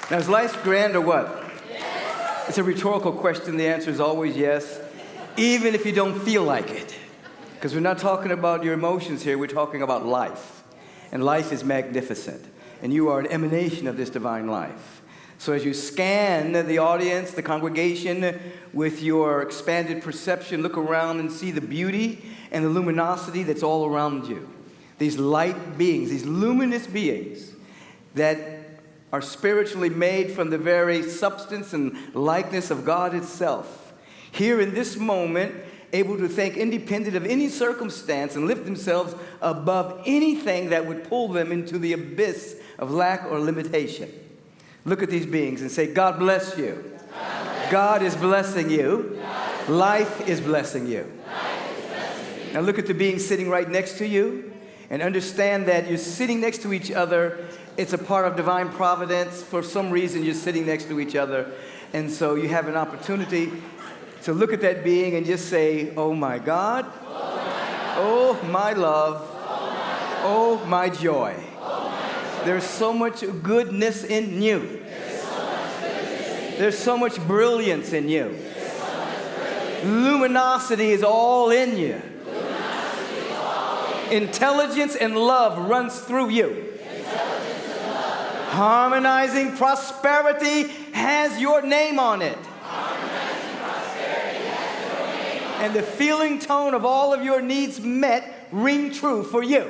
Now, is life grand or what? Yes. It's a rhetorical question. The answer is always yes, even if you don't feel like it. Because we're not talking about your emotions here. We're talking about life. And life is magnificent. And you are an emanation of this divine life. So as you scan the audience, the congregation, with your expanded perception, look around and see the beauty and the luminosity that's all around you. These light beings, these luminous beings that are spiritually made from the very substance and likeness of God itself. Here in this moment, able to think independent of any circumstance and lift themselves above anything that would pull them into the abyss of lack or limitation. Look at these beings and say, God bless you. God is blessing you. Life is blessing you. Now look at the being sitting right next to you and understand that you're sitting next to each other. It's a part of divine providence. For some reason, you're sitting next to each other. And so you have an opportunity to look at that being and just say, oh my God, oh my love, oh my joy. There's so much goodness in you. There's so much brilliance in you. Luminosity is all in you. Intelligence and love runs through you. Harmonizing prosperity has your name on it. And the feeling tone of all of your needs met ring true for you.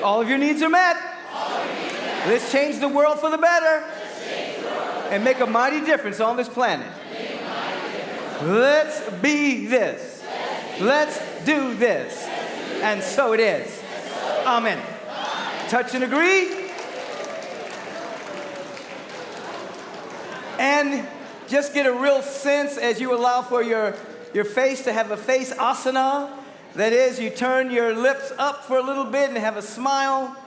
All of your needs are met. Let's change the world for the better and make a mighty difference on this planet. Let's be this. Let's do this. And so it is. Amen. Touch and agree. And just get a real sense as you allow for your face to have a face asana. That is, you turn your lips up for a little bit and have a smile.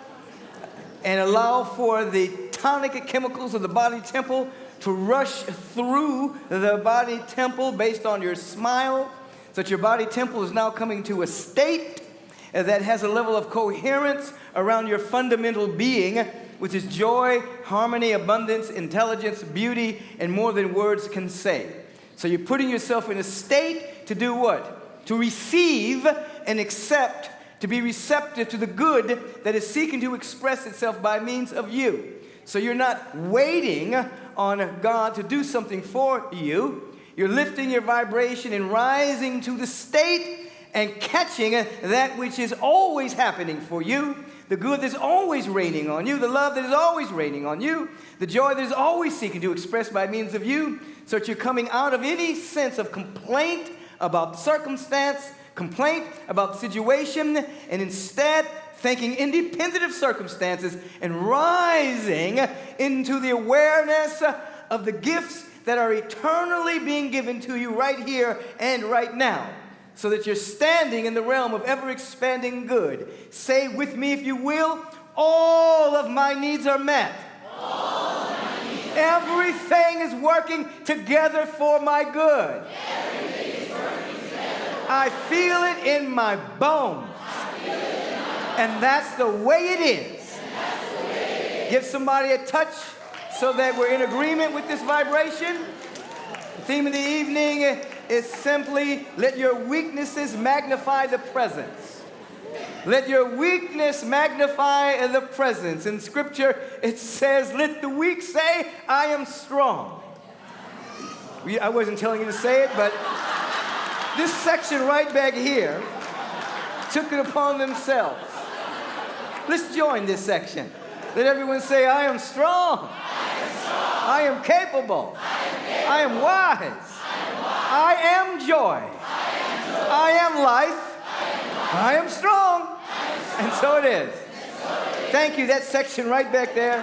And allow for the tonic chemicals of the body temple to rush through the body temple based on your smile. So that your body temple is now coming to a state that has a level of coherence around your fundamental being, which is joy, harmony, abundance, intelligence, beauty, and more than words can say. So you're putting yourself in a state to do what? To receive and accept, to be receptive to the good that is seeking to express itself by means of you. So you're not waiting on God to do something for you. You're lifting your vibration and rising to the state and catching that which is always happening for you, the good that's always raining on you, the love that is always raining on you, the joy that is always seeking to express by means of you, so that you're coming out of any sense of complaint about circumstance, complaint about the situation, and instead thinking independent of circumstances and rising into the awareness of the gifts that are eternally being given to you right here and right now, so that you're standing in the realm of ever-expanding good. Say with me, if you will, all of my needs are met. Everything is working together for my good. I feel it in my bones. And that's the way it is. Give somebody a touch so that we're in agreement with this vibration. The theme of the evening is simply, let your weaknesses magnify the presence. Let your weakness magnify the presence. In Scripture, it says, let the weak say, I am strong. I wasn't telling you to say it, but this section right back here took it upon themselves. Let's join this section. Let everyone say, I am strong. I am capable. I am wise. I am joy. I am life. I am strong. And so it is. Thank you. That section right back there.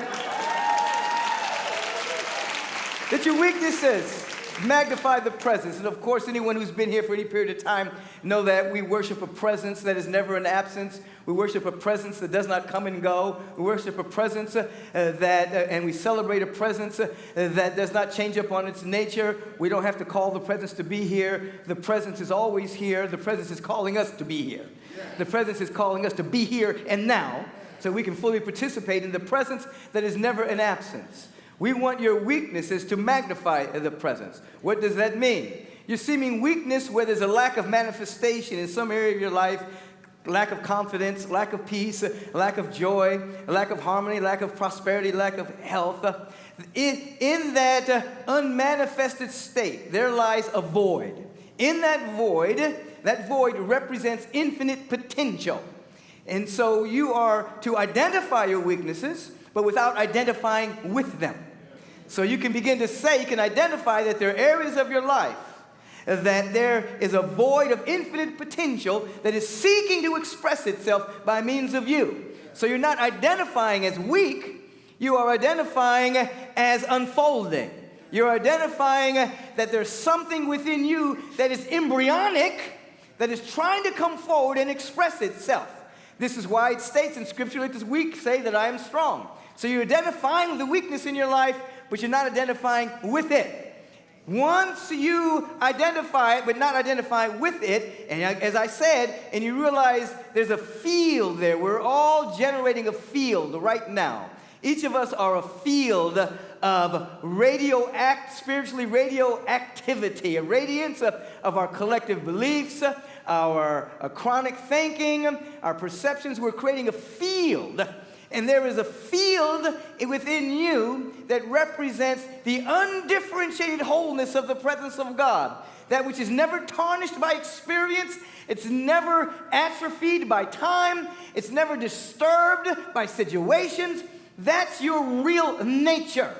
That your weaknesses magnify the presence. And of course, anyone who's been here for any period of time know that we worship a presence that is never an absence. We worship a presence that does not come and go. We worship a presence and we celebrate a presence that does not change up on its nature. We don't have to call the presence to be here. The presence is always here. The presence is calling us to be here. The presence is calling us to be here and now. so we can fully participate in the presence that is never an absence. We want your weaknesses to magnify the presence. What does that mean? Your seeming weakness where there's a lack of manifestation in some area of your life, lack of confidence, lack of peace, lack of joy, lack of harmony, lack of prosperity, lack of health. In that unmanifested state, there lies a void. In that void represents infinite potential. And so you are to identify your weaknesses, but without identifying with them. So you can begin to say, you can identify that there are areas of your life that there is a void of infinite potential that is seeking to express itself by means of you. So you're not identifying as weak, you are identifying as unfolding. You're identifying that there's something within you that is embryonic, that is trying to come forward and express itself. This is why it states in Scripture, let this weak say that I am strong. So you're identifying with the weakness in your life, but you're not identifying with it. Once you identify it, but not identify with it, and as I said, and you realize there's a field there. We're all generating a field right now. Each of us are a field of spiritually radioactivity, a radiance of our collective beliefs, our chronic thinking, our perceptions. We're creating a field. And there is a field within you that represents the undifferentiated wholeness of the presence of God. That which is never tarnished by experience. It's never atrophied by time. It's never disturbed by situations. That's your real nature.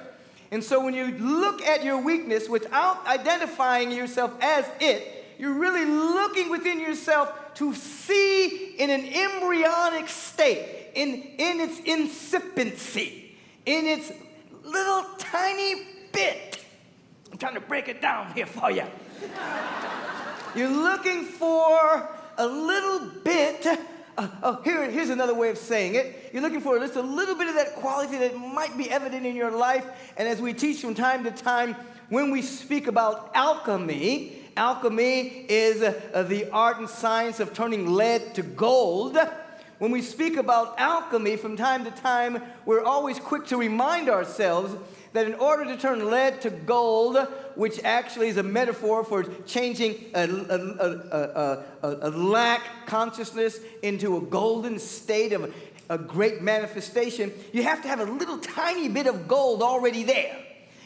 And so when you look at your weakness without identifying yourself as it, you're really looking within yourself to see in an embryonic state, in its incipiency, in its little tiny bit. I'm trying to break it down here for you. You're looking for a little bit. Here's another way of saying it. You're looking for just a little bit of that quality that might be evident in your life. And as we teach from time to time, when we speak about alchemy, alchemy is the art and science of turning lead to gold. When we speak about alchemy from time to time, we're always quick to remind ourselves that in order to turn lead to gold, which actually is a metaphor for changing a lack consciousness into a golden state of a great manifestation, you have to have a little tiny bit of gold already there.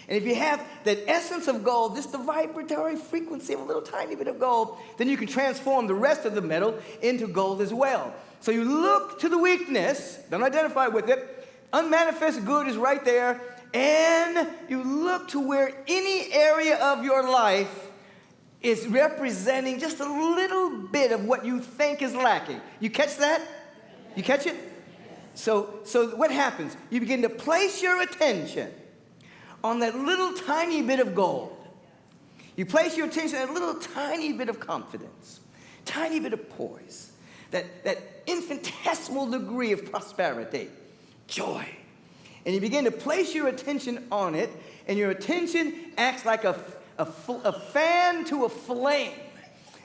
And if you have that essence of gold, just the vibratory frequency of a little tiny bit of gold, then you can transform the rest of the metal into gold as well. So you look to the weakness, don't identify with it, unmanifest good is right there, and you look to where any area of your life is representing just a little bit of what you think is lacking. You catch that? You catch it? So what happens? You begin to place your attention on that little tiny bit of gold. You place your attention on that little tiny bit of confidence, tiny bit of poise, that infinitesimal degree of prosperity, joy. And you begin to place your attention on it, and your attention acts like a fan to a flame.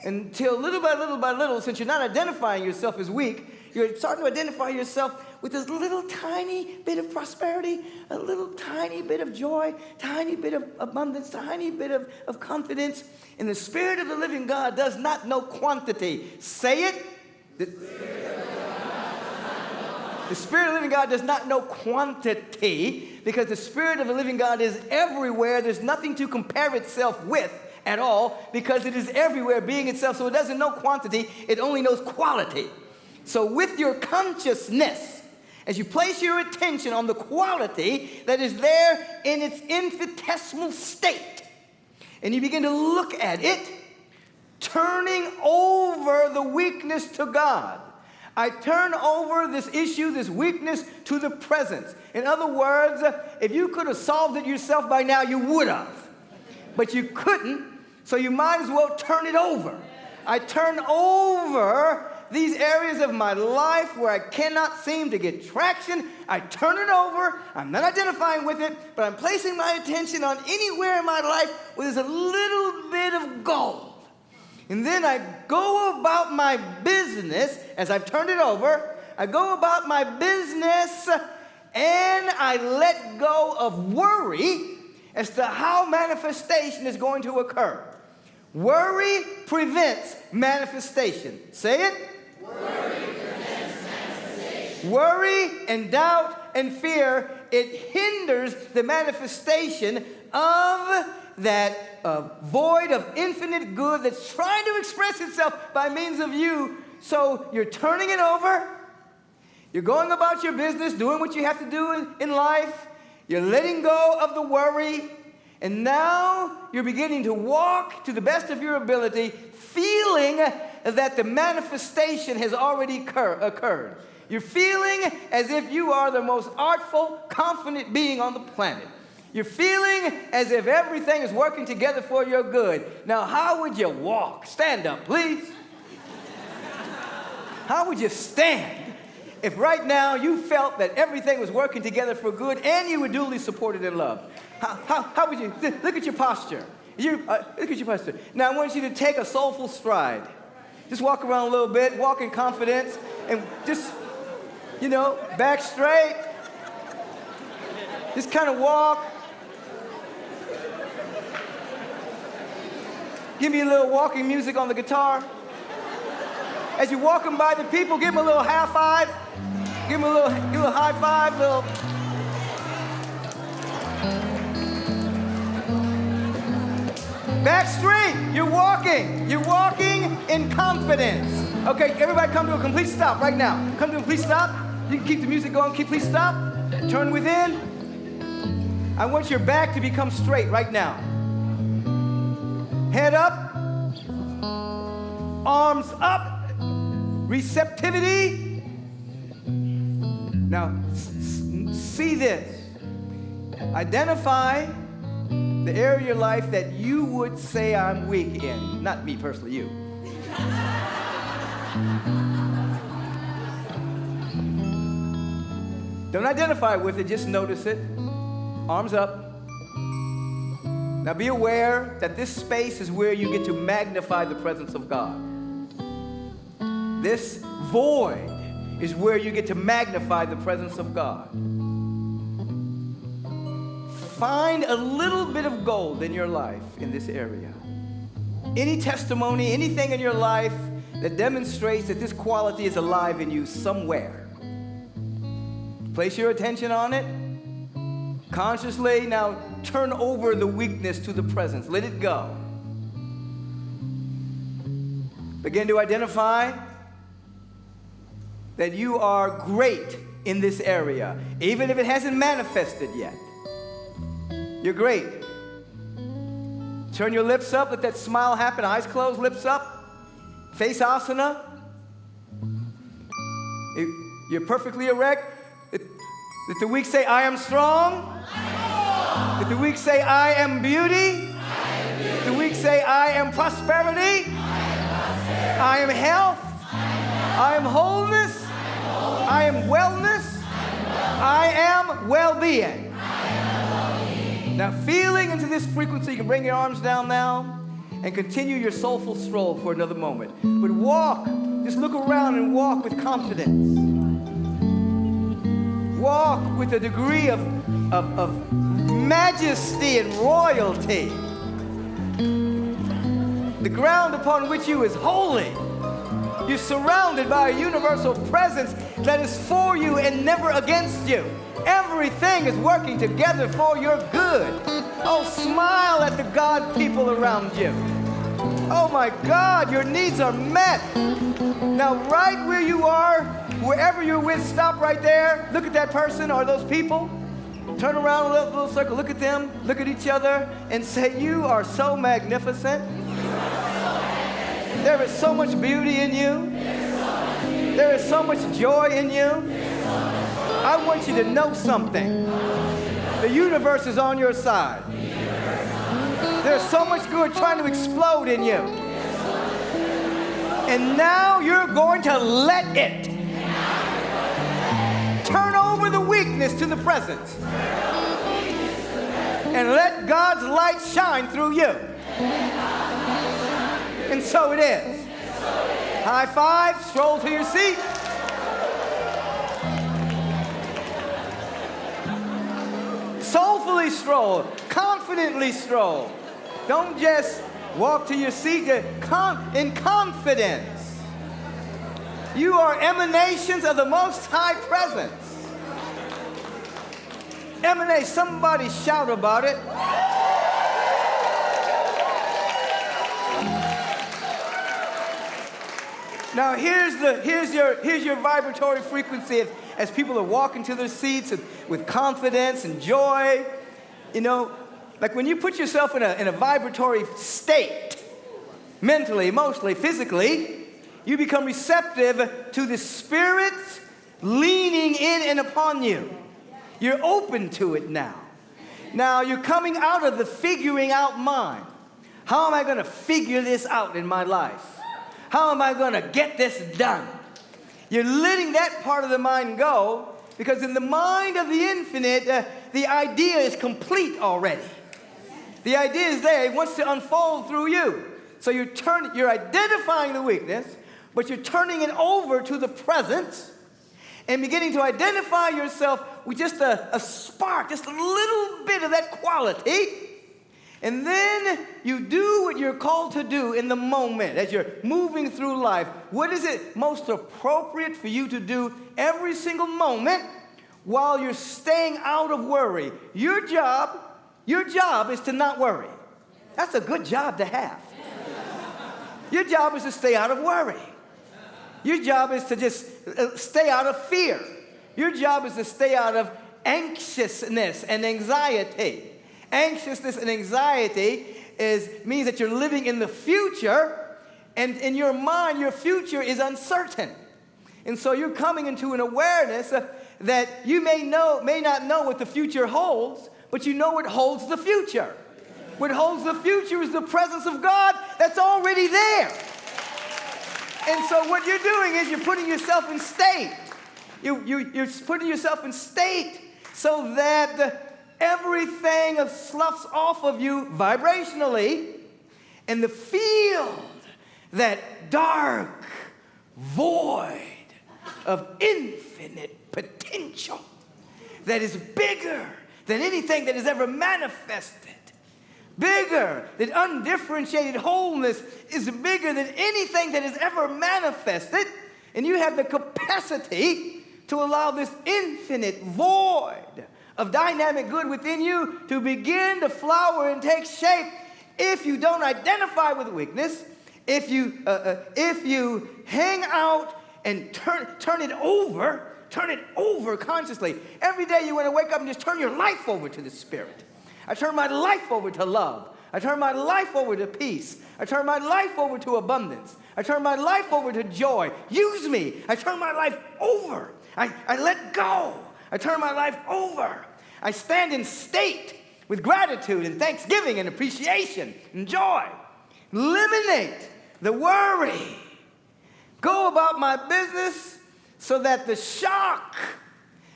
Until little by little, since you're not identifying yourself as weak, you're starting to identify yourself with this little tiny bit of prosperity, a little tiny bit of joy, tiny bit of abundance, tiny bit of confidence. And the Spirit of the living God does not know quantity. Say it. The Spirit of the living God does not know quantity, because the Spirit of the living God is everywhere. There's nothing to compare itself with at all, because it is everywhere being itself. So it doesn't know quantity, it only knows quality. So with your consciousness, as you place your attention on the quality that is there in its infinitesimal state, and you begin to look at it, turning over the weakness to God. I turn over this issue, this weakness, to the presence. In other words, if you could have solved it yourself by now, you would have. But you couldn't, so you might as well turn it over. I turn over these areas of my life where I cannot seem to get traction. I turn it over. I'm not identifying with it, but I'm placing my attention on anywhere in my life where there's a little bit of gold. And then I go about my business, as I've turned it over, I go about my business and I let go of worry as to how manifestation is going to occur. Worry prevents manifestation. Say it. Worry prevents manifestation. Worry and doubt and fear, it hinders the manifestation of that void of infinite good that's trying to express itself by means of you. So you're turning it over. You're going about your business, doing what you have to do in life. You're letting go of the worry. And now you're beginning to walk to the best of your ability, feeling that the manifestation has already occurred. You're feeling as if you are the most artful, confident being on the planet. You're feeling as if everything is working together for your good. Now, how would you walk? Stand up, please. How would you stand if right now you felt that everything was working together for good and you were duly supported and loved? How would you? Look at your posture. Look at your posture. Now, I want you to take a soulful stride. Just walk around a little bit, walk in confidence, and just, back straight. Just kind of walk. Give me a little walking music on the guitar. As you're walking by the people, give them a little high five. Give them a little high five, little. Back straight. You're walking. You're walking in confidence. Okay, everybody come to a complete stop right now. Come to a complete stop. You can keep the music going. Complete stop. Turn within. I want your back to become straight right now. Head up. Arms up. Receptivity. Now, see this. Identify the area of your life that you would say I'm weak in. Not me personally, you. Don't identify with it, just notice it. Arms up. Now be aware that this space is where you get to magnify the presence of God. This void is where you get to magnify the presence of God. Find a little bit of gold in your life in this area. Any testimony, anything in your life that demonstrates that this quality is alive in you somewhere. Place your attention on it. Consciously, now turn over the weakness to the presence. Let it go. Begin to identify that you are great in this area, even if it hasn't manifested yet. You're great. Turn your lips up, let that smile happen. Eyes closed, lips up. Face asana. You're perfectly erect. Let the weak say, I am strong. Let the weak say, I am beauty. Let the weak say, I am prosperity. I am health. I am wholeness. I am wellness. I am well-being. Now, feeling into this frequency, you can bring your arms down now and continue your soulful stroll for another moment. But walk, just look around and walk with confidence. Walk with a degree of majesty and royalty. The ground upon which you is holy. You're surrounded by a universal presence that is for you and never against you. Everything is working together for your good. Oh, smile at the God people around you. Oh my God, your needs are met. Now, right where you are, wherever you're with, stop right there. Look at that person or those people. Turn around a little circle. Look at them. Look at each other and say, you are so magnificent. There is so much beauty in you. There is so much joy in you. I want you to know something. The universe is on your side. There's so much good trying to explode in you. And now you're going to let it. Turn over the weakness to the presence. And let God's light shine through you. And so it is. High five, stroll to your seat. boldly stroll, confidently stroll. Don't just walk to your seat in confidence. You are emanations of the Most High presence. Emanate, somebody shout about it. Now here's your vibratory frequency as people are walking to their seats with confidence and joy. You know, like when you put yourself in a vibratory state, mentally, emotionally, physically, you become receptive to the Spirit leaning in and upon you. You're open to it now. Now you're coming out of the figuring out mind. How am I going to figure this out in my life? How am I going to get this done? You're letting that part of the mind go, because in the mind of the infinite, the idea is complete already. The idea is there. It wants to unfold through you. So you're identifying the weakness, but you're turning it over to the presence and beginning to identify yourself with just a spark, just a little bit of that quality. And then you do what you're called to do in the moment as you're moving through life. What is it most appropriate for you to do every single moment while you're staying out of worry? Your job is to not worry. That's a good job to have. Your job is to stay out of worry. Your job is to just stay out of fear. Your job is to stay out of anxiousness and anxiety. Anxiousness and anxiety means that you're living in the future, and in your mind, your future is uncertain. And so you're coming into an awareness that you may not know what the future holds, but you know what holds the future. What holds the future is the presence of God that's already there. And so what you're doing is you're putting yourself in state. You're putting yourself in state so that everything sloughs off of you vibrationally, and the field, that dark void of infinite potential that is bigger than anything that is ever manifested, bigger than undifferentiated wholeness, is bigger than anything that is ever manifested, and you have the capacity to allow this infinite void of dynamic good within you to begin to flower and take shape. If you don't identify with weakness, if you hang out and turn it over consciously. Every day you want to wake up and just turn your life over to the Spirit. I turn my life over to love. I turn my life over to peace. I turn my life over to abundance. I turn my life over to joy. Use me. I turn my life over. I let go. I turn my life over. I stand in state with gratitude and thanksgiving and appreciation and joy. Eliminate the worry. Go about my business so that the shock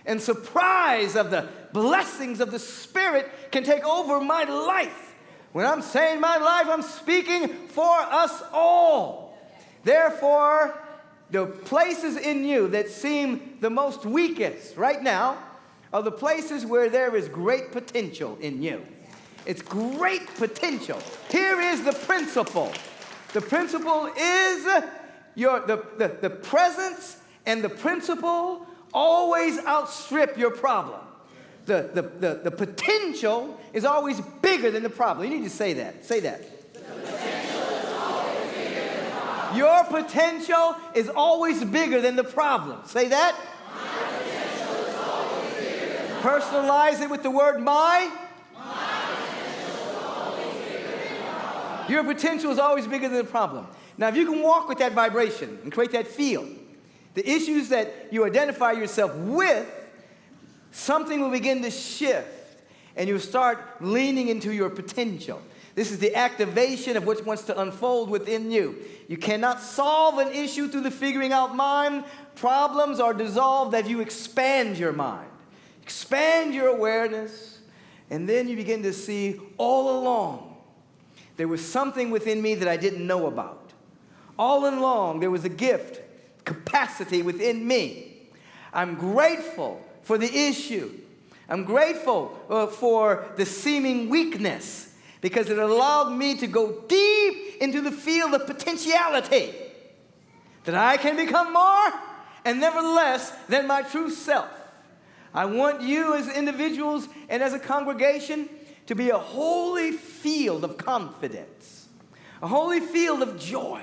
and surprise of the blessings of the Spirit can take over my life. When I'm saying my life, I'm speaking for us all. Therefore, the places in you that seem the most weakest right now are the places where there is great potential in you. It's great potential. Here is the principle. The principle is the presence and the principle always outstrip your problem. The potential is always bigger than the problem. You need to say that. Say that. Your potential is always bigger than the problem. Say that. My potential is always bigger than the problem. Personalize it with the word my. My potential is always bigger than the problem. Your potential is always bigger than the problem. Now, if you can walk with that vibration and create that field, the issues that you identify yourself with, something will begin to shift, and you'll start leaning into your potential. This is the activation of what wants to unfold within you. You cannot solve an issue through the figuring out mind. Problems are dissolved as you expand your mind. Expand your awareness, and then you begin to see all along there was something within me that I didn't know about. All along there was a gift, capacity within me. I'm grateful for the issue. I'm grateful for the seeming weakness because it allowed me to go deep into the field of potentiality, that I can become more and never less than my true self. I want you as individuals and as a congregation to be a holy field of confidence, a holy field of joy.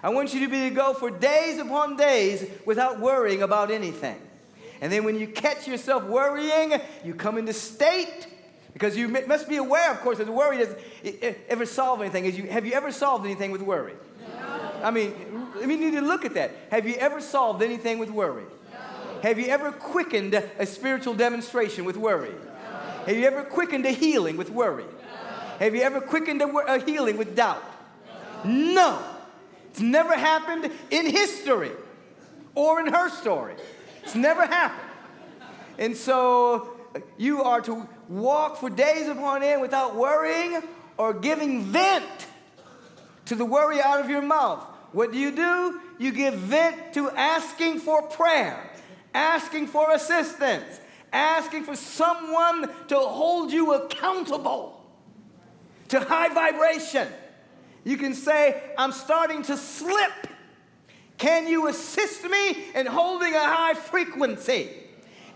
I want you to be to go for days upon days without worrying about anything. And then when you catch yourself worrying, you come into state, because you must be aware, of course, that the worry doesn't ever solve anything. Have you ever solved anything with worry? No. I mean, we need to look at that. Have you ever solved anything with worry? No. Have you ever quickened a spiritual demonstration with worry? No. Have you ever quickened a healing with worry? No. Have you ever quickened a healing with doubt? No. No. It's never happened in history or in her story. It's never happened. And so you are to walk for days upon end without worrying or giving vent to the worry out of your mouth. What do? You give vent to asking for prayer, asking for assistance, asking for someone to hold you accountable to high vibration. You can say, I'm starting to slip. Can you assist me in holding a high frequency?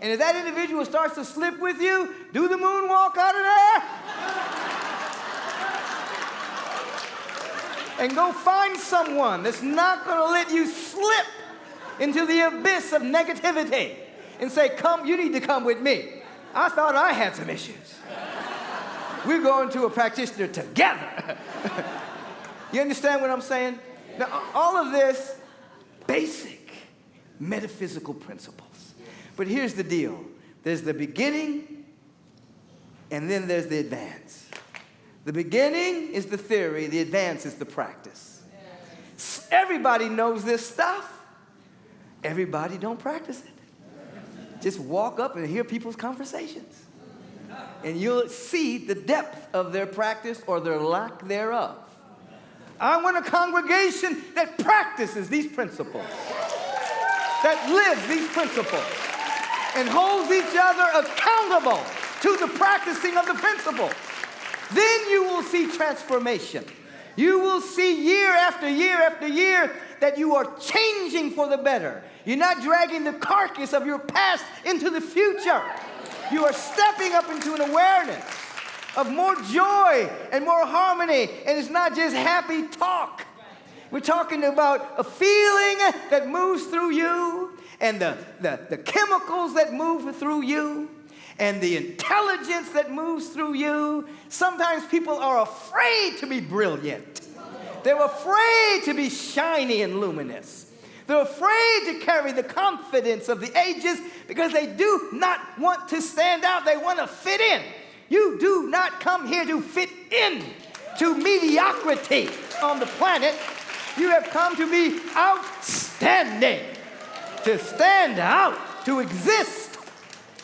And if that individual starts to slip with you, do the moonwalk out of there. And go find someone that's not going to let you slip into the abyss of negativity. And say, come, you need to come with me. I thought I had some issues. We're going to a practitioner together. You understand what I'm saying? Now, all of this, basic metaphysical principles. But here's the deal. There's the beginning, and then there's the advance. The beginning is the theory. The advance is the practice. Everybody knows this stuff. Everybody don't practice it. Just walk up and hear people's conversations. And you'll see the depth of their practice or their lack thereof. I want a congregation that practices these principles, that lives these principles, and holds each other accountable to the practicing of the principles. Then you will see transformation. You will see year after year after year that you are changing for the better. You're not dragging the carcass of your past into the future. You are stepping up into an awareness of more joy and more harmony. And it's not just happy talk. We're talking about a feeling that moves through you, and the chemicals that move through you, and the intelligence that moves through you. Sometimes people are afraid to be brilliant. They're afraid to be shiny and luminous. They're afraid to carry the confidence of the ages because they do not want to stand out. They want to fit in. You do not come here to fit in to mediocrity on the planet. You have come to be outstanding, to stand out, to exist,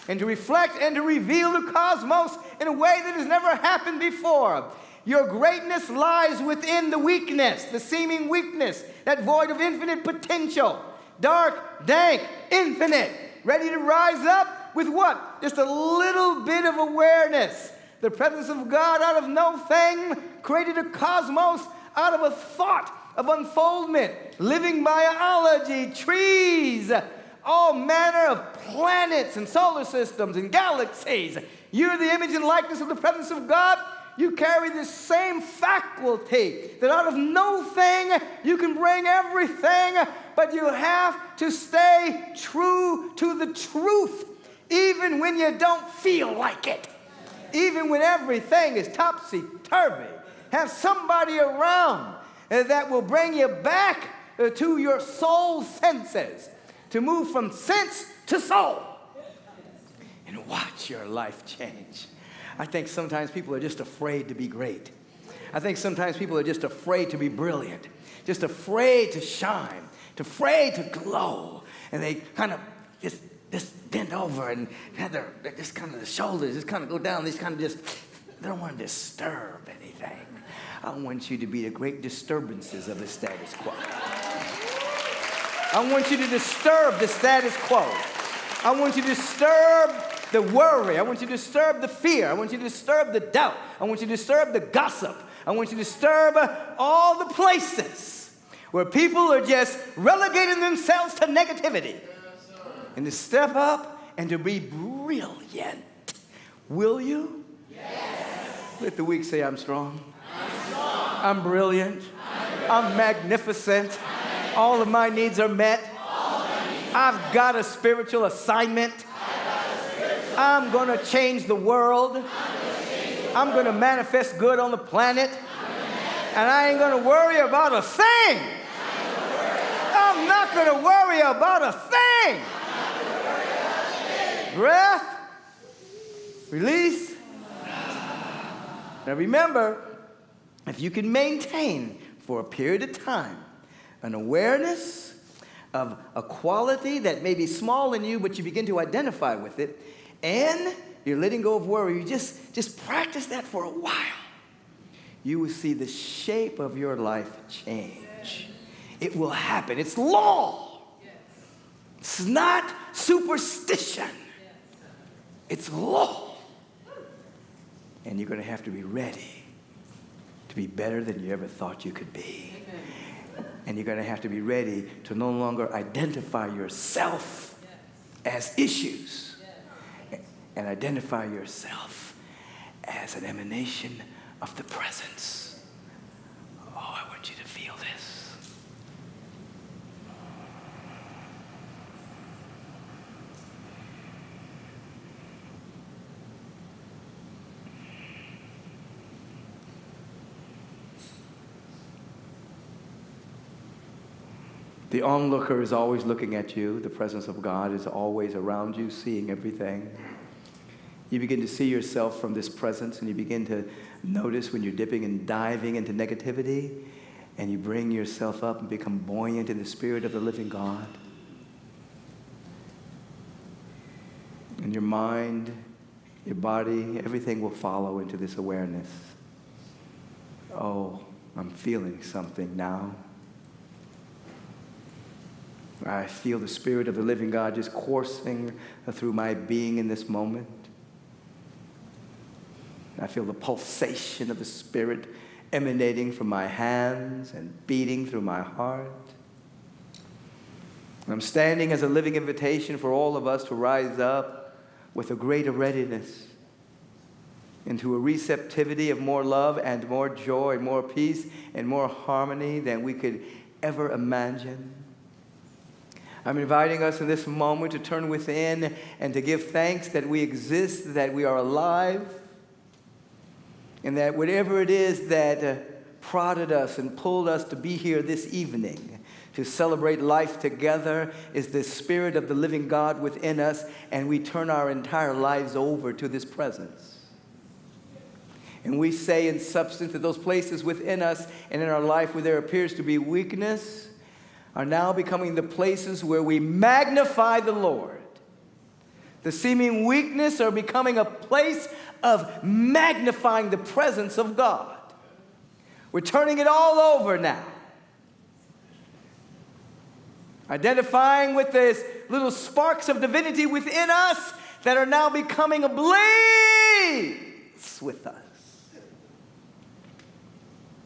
and to reflect and to reveal the cosmos in a way that has never happened before. Your greatness lies within the weakness, the seeming weakness, that void of infinite potential. Dark, dank, infinite, ready to rise up with what? Just a little bit of awareness. The presence of God out of no thing created a cosmos out of a thought of unfoldment, living biology, trees, all manner of planets and solar systems and galaxies. You're the image and likeness of the presence of God. You carry this same faculty that out of no thing you can bring everything, but you have to stay true to the truth, even when you don't feel like it, even when everything is topsy-turvy. Have somebody around that will bring you back to your soul senses, to move from sense to soul, and watch your life change. I think sometimes people are just afraid to be great. I think sometimes people are just afraid to be brilliant, just afraid to shine, afraid to glow. And they kind of just bend over and have their just kind of the shoulders just kind of go down. They don't want to disturb anything. I want you to be the great disturbances of the status quo. I want you to disturb the status quo. I want you to disturb the worry. I want you to disturb the fear. I want you to disturb the doubt. I want you to disturb the gossip. I want you to disturb all the places where people are just relegating themselves to negativity. And to step up and to be brilliant. Will you? Yes. Let the weak say, I'm strong. I'm brilliant. I'm magnificent. All of my needs are met. I've got a spiritual assignment. I'm going to change the world. I'm going to manifest good on the planet. And I ain't going to worry about a thing. I'm not going to worry about a thing. Breath. Release. Now remember, if you can maintain for a period of time an awareness of a quality that may be small in you, but you begin to identify with it, and you're letting go of worry, you just practice that for a while, you will see the shape of your life change. It will happen. It's law. It's not superstition. It's law. And you're going to have to be ready to be better than you ever thought you could be. And you're going to have to be ready to no longer identify yourself as issues and identify yourself as an emanation of the presence. Oh, I want you to feel this. The onlooker is always looking at you. The presence of God is always around you, seeing everything. You begin to see yourself from this presence, and you begin to notice when you're dipping and diving into negativity, and you bring yourself up and become buoyant in the Spirit of the living God. And your mind, your body, everything will follow into this awareness. Oh, I'm feeling something now. I feel the Spirit of the living God just coursing through my being in this moment. I feel the pulsation of the Spirit emanating from my hands and beating through my heart. I'm standing as a living invitation for all of us to rise up with a greater readiness into a receptivity of more love and more joy, more peace and more harmony than we could ever imagine. I'm inviting us in this moment to turn within and to give thanks that we exist, that we are alive, and that whatever it is that prodded us and pulled us to be here this evening to celebrate life together is the Spirit of the living God within us, and we turn our entire lives over to this presence. And we say in substance that those places within us and in our life where there appears to be weakness are now becoming the places where we magnify the Lord. The seeming weakness are becoming a place of magnifying the presence of God. We're turning it all over now. Identifying with these little sparks of divinity within us that are now becoming ablaze with us.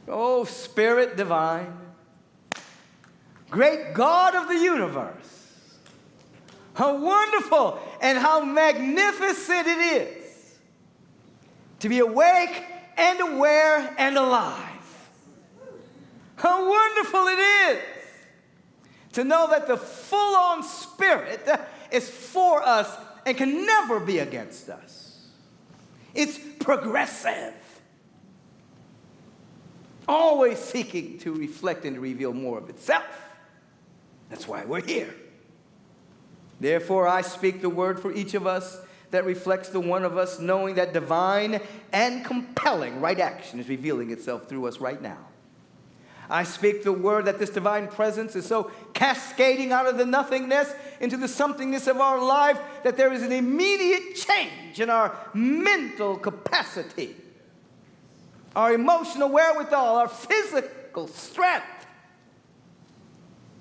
Oh, Spirit divine, great God of the universe, how wonderful and how magnificent it is to be awake and aware and alive. How wonderful it is to know that the full-on Spirit is for us and can never be against us. It's progressive, always seeking to reflect and to reveal more of itself. That's why we're here. Therefore, I speak the word for each of us that reflects the one of us, knowing that divine and compelling right action is revealing itself through us right now. I speak the word that this divine presence is so cascading out of the nothingness into the somethingness of our life that there is an immediate change in our mental capacity, our emotional wherewithal, our physical strength,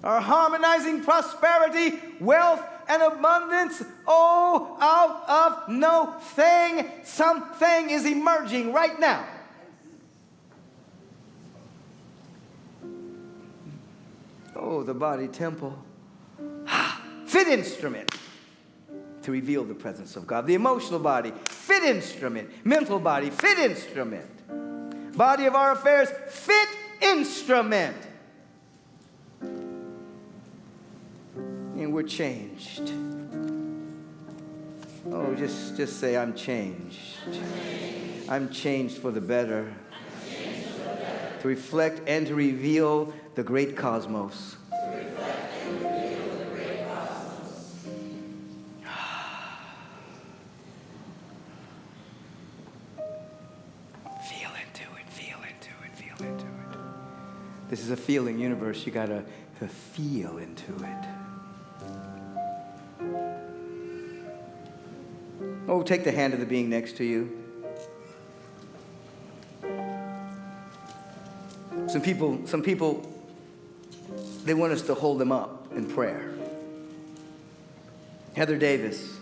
our harmonizing prosperity, wealth, and abundance. Oh, out of no thing, something is emerging right now. Oh, the body temple. Fit instrument to reveal the presence of God. The emotional body, fit instrument. Mental body, fit instrument. Body of our affairs, fit instrument. And we're changed. Oh, just say, I'm changed. I'm changed for the better. To reflect and to reveal the great cosmos. This is a feeling universe. You got to feel into it. Oh, take the hand of the being next to you. Some people, they want us to hold them up in prayer. Heather Davis.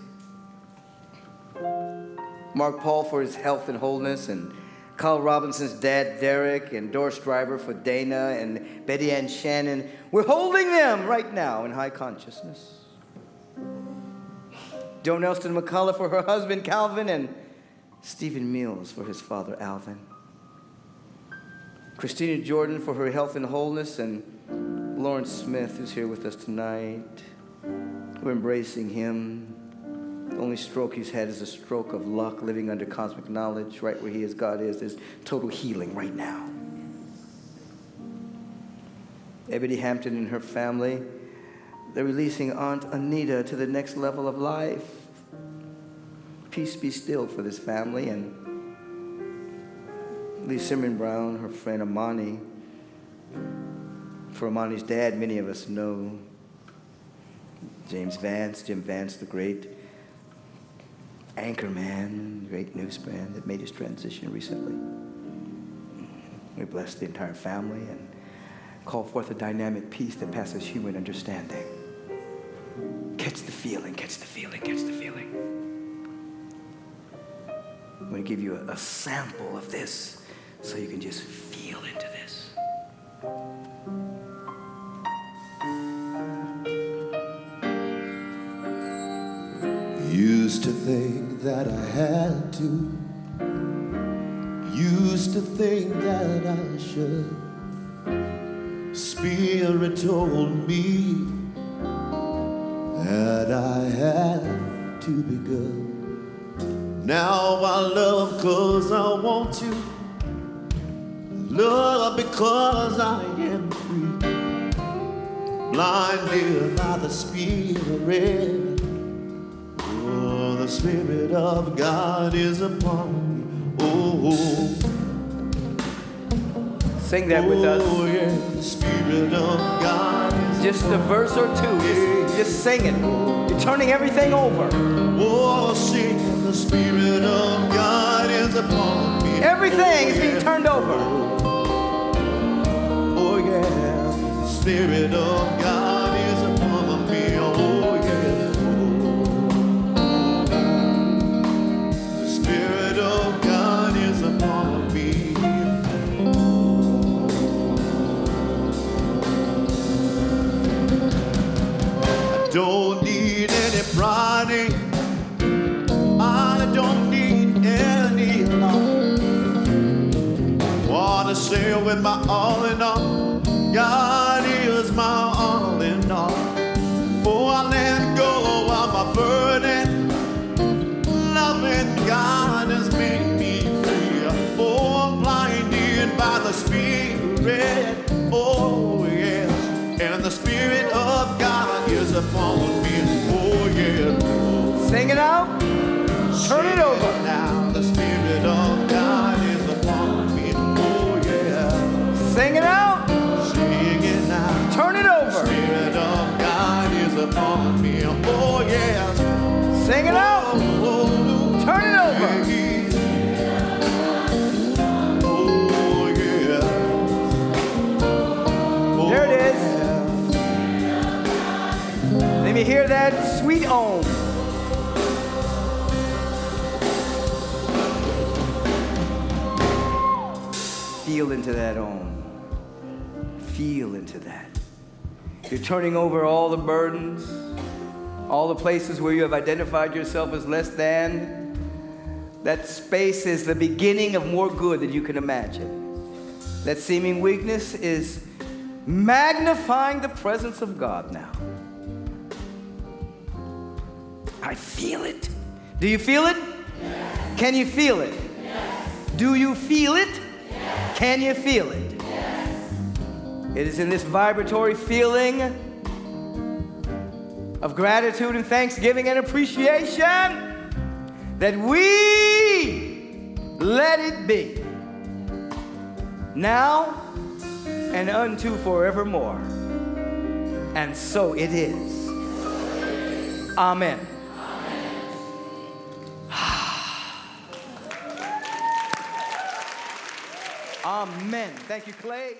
Mark Paul for his health and wholeness, and Carl Robinson's dad, Derek, and Doris Driver for Dana, and Betty Ann Shannon. We're holding them right now in high consciousness. Joan Elston McCullough for her husband, Calvin, and Stephen Mills for his father, Alvin. Christina Jordan for her health and wholeness, and Lawrence Smith, who's here with us tonight. We're embracing him. The only stroke he's had is a stroke of luck, living under cosmic knowledge. Right where he is, God is. There's total healing right now. Ebony Hampton and her family, they're releasing Aunt Anita to the next level of life. Peace be still for this family. And Lee Simran Brown, her friend Amani. For Amani's dad, many of us know Jim Vance, the great anchorman, great newsman that made his transition recently. We bless the entire family and call forth a dynamic peace that passes human understanding. Catch the feeling, catch the feeling, catch the feeling. I'm going to give you a sample of this so you can just feel into this. Used to think that I had to. Used to think that I should. Spirit told me that I had to be good. Now I love 'cause I want to. Love because I am free. Blinded by the Spirit. Oh, the Spirit of God is upon me. Oh, sing that with us. Oh, yeah, the Spirit of God is just a verse or two. Just sing it. You're turning everything over. Oh, sing, the Spirit of God is upon me. Everything is being turned over. Oh, yeah, the Spirit of God is upon me. Oh, yeah. The Spirit of God is upon me. I don't need any prodding. I don't need any law. Wanna say with my all in all, God is my all in all. Oh, I let go of my burden. Loving God has made me free. Oh, I'm blinded by the Spirit. Oh, yes. And the Spirit of God is upon me. Oh, yeah. Sing it out. Turn it over. Now the Spirit of God is upon me. Oh, yeah. Sing it out. Sing it now. Turn it over. The Spirit of God is upon me. Oh, yeah. Sing it out. Oh, turn it over. Oh, yeah. Oh, there it is. Yeah. Let me Feel into that Om. Feel into that. You're turning over all the burdens, all the places where you have identified yourself as less than. That space is the beginning of more good than you can imagine. That seeming weakness is magnifying the presence of God now. I feel it. Do you feel it? Yes. Can you feel it? Yes. Do you feel it? Yes. Can you feel it? Yes. It is in this vibratory feeling of gratitude and thanksgiving and appreciation that we let it be. Now and unto forevermore. And so it is. Amen. Amen. Thank you, Clay.